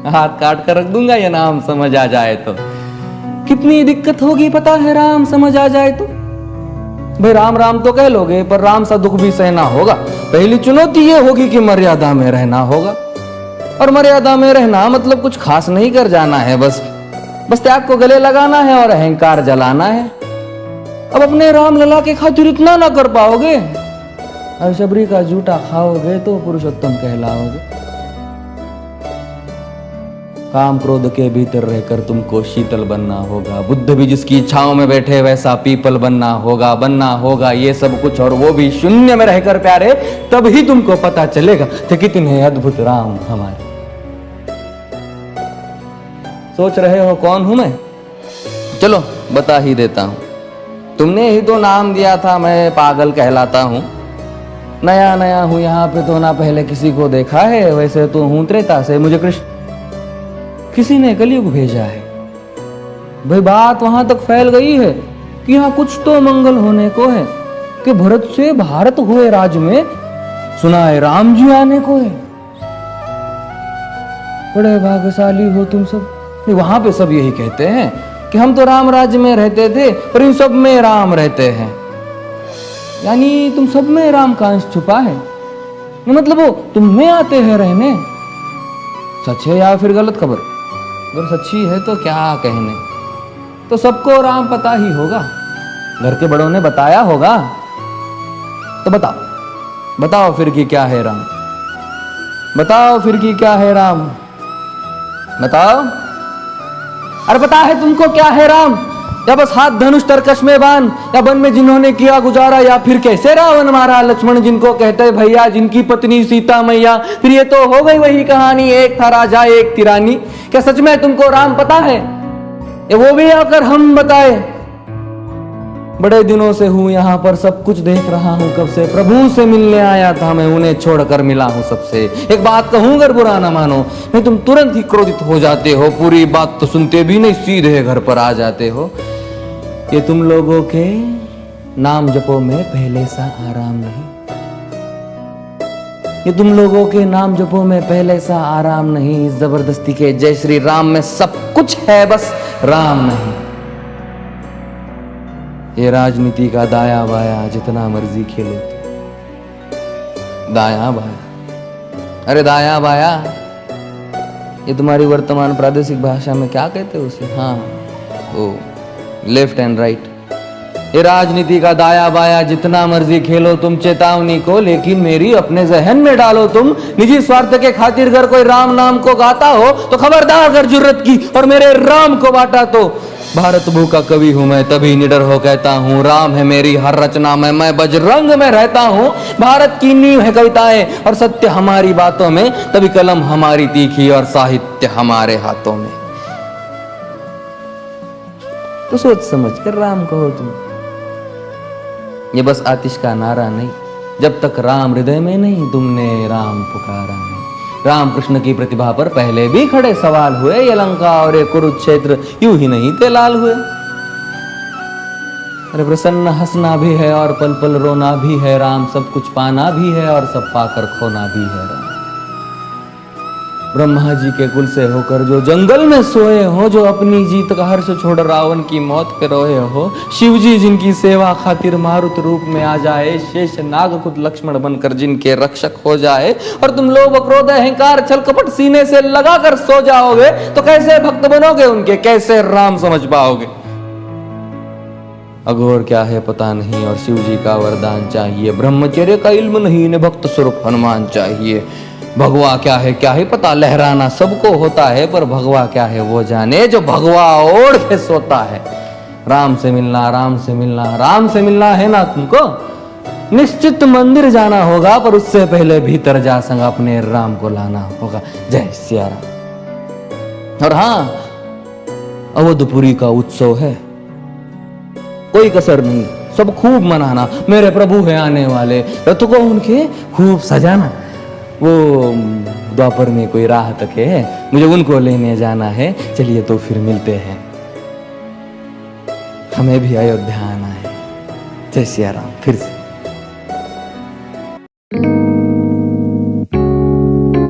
हाथ काट कर रख दूंगा ये नाम समझ आ जाए तो। कितनी दिक्कत होगी पता है राम समझ आ जाए तो। भाई राम राम तो कह लोगे पर राम सा दुख भी सहना होगा। पहली चुनौती ये होगी कि मर्यादा में रहना होगा। और मर्यादा में रहना मतलब कुछ खास नहीं कर जाना है, बस त्याग को गले लगाना है और अहंकार जलाना है। अब अपने राम लला के खातिर इतना ना कर पाओगे, और शबरी का जूठा खाओगे तो पुरुषोत्तम कहलाओगे। काम क्रोध के भीतर रहकर तुमको शीतल बनना होगा। बुद्ध भी जिसकी इच्छाओं में बैठे वैसा पीपल बनना होगा ये सब कुछ, और वो भी शून्य में रहकर प्यारे। तभी तुमको पता चलेगा कि कितने अद्भुत राम हमारे। सोच रहे हो कौन हूं मैं? चलो बता ही देता हूं। तुमने ही तो नाम दिया था मैं पागल कहलाता हूं। नया नया हूं यहाँ पे तो ना पहले किसी को देखा है। वैसे तो हूं त्रेता से, मुझे कृष्ण किसी ने कलयुग भेजा है। भाई बात वहां तक फैल गई है कि यहाँ कुछ तो मंगल होने को है, कि भरत से भारत हुए राज में सुना है राम जी आने को है। बड़े भाग्यशाली हो तुम सब। वहां पे सब यही कहते हैं कि हम तो राम राज्य में रहते थे पर इन सब में राम रहते हैं। यानी तुम सब में राम का अंश छुपा है, मतलब वो तुम में आते हैं रहने। सच है या फिर गलत खबर? अगर सच्ची है तो क्या कहने, तो सबको राम पता ही होगा। घर के बड़ों ने बताया होगा। तो बताओ फिर कि क्या है राम? बताओ फिर कि क्या है राम? बताओ। अरे पता है तुमको क्या है राम? या बस हाथ धनुष तरकश में बांध, या वन में जिन्होंने किया गुजारा, या फिर कैसे रावण मारा लक्ष्मण जिनको कहते भैया, जिनकी पत्नी सीता मैया। फिर ये तो हो गई वही कहानी, एक था राजा एक थी रानी। क्या सच में तुमको राम पता है? ये वो भी आकर हम बताए। बड़े दिनों से हूं यहाँ पर, सब कुछ देख रहा हूं कब से। प्रभु से मिलने आया था मैं, उन्हें छोड़कर मिला हूं सबसे। एक बात कहूं अगर बुरा ना मानो, नहीं तुम तुरंत ही क्रोधित हो जाते हो। पूरी बात तो सुनते भी नहीं, सीधे घर पर आ जाते हो। ये तुम लोगों के नाम जपो में पहले सा आराम नहीं। ये तुम लोगों के नाम जपो में पहले सा आराम नहीं। इस जबरदस्ती के जय श्री राम में सब कुछ है, बस राम नहीं। ये राजनीति का दाया बाया जितना मर्जी खेलो तो। दाया बाया, अरे दाया बाया, ये तुम्हारी वर्तमान प्रादेशिक भाषा में क्या कहते हो उसे? हाँ वो लेफ्ट एंड राइट। ये राजनीति का दाया बाया जितना मर्जी खेलो तुम चेतावनी को, लेकिन मेरी अपने जहन में डालो तुम। निजी स्वार्थ के खातिर अगर कोई राम नाम को गाता हो तो खबरदार अगर जुर्रत की और मेरे राम को बांटा तो। भारत भू का कवि हूं मैं, तभी निडर हो कहता हूं राम है मेरी हर रचना में। मैं बजरंग में रहता हूं, भारत की नींव है कविताएं और सत्य हमारी बातों में। तभी कलम हमारी तीखी और साहित्य हमारे हाथों में। तो सोच समझ कर राम कहो तुम। ये बस आतिश का नारा नहीं, जब तक राम हृदय में नहीं तुमने राम पुकारा नहीं। राम कृष्ण की प्रतिभा पर पहले भी खड़े सवाल हुए। ये लंका और ये कुरुक्षेत्र यूं ही नहीं थे लाल हुए। अरे प्रसन्न हंसना भी है और पल पल रोना भी है राम। सब कुछ पाना भी है और सब पाकर खोना भी है राम। ब्रह्मा जी के कुल से होकर जो जंगल में सोए हो, जो अपनी जीत का हर्ष छोड़ रावण की मौत पे रोए हो। शिव जी जिनकी सेवा खातिर मारुत रूप में आ जाए। शेष नाग खुद लक्ष्मण बनकर जिनके रक्षक हो जाए। और तुम लोभ क्रोध अहंकार छल कपट सीने से लगा कर सो जाओगे तो कैसे भक्त बनोगे उनके, कैसे राम समझ पाओगे? अघोर क्या है पता नहीं और शिव जी का वरदान चाहिए। ब्रह्मचर्य का इल्म नहीं, इन्हें भक्त स्वरूप हनुमान चाहिए। भगवा क्या है पता, लहराना सबको होता है पर भगवा क्या है वो जाने जो भगवा ओढ़ के सोता है। राम से मिलना, राम से मिलना, राम से मिलना है ना तुमको? निश्चित मंदिर जाना होगा पर उससे पहले भीतर जा संग अपने राम को लाना होगा। जय सिया राम। और हाँ, अवधपुरी का उत्सव है, कोई कसर नहीं, सब खूब मनाना। मेरे प्रभु है आने वाले, रथ को उनके खूब सजाना। वो द्वापर में कोई राह तक है, मुझे उनको लेने जाना है। चलिए तो फिर मिलते हैं, हमें भी अयोध्या आना है। जय सिया राम। फिर से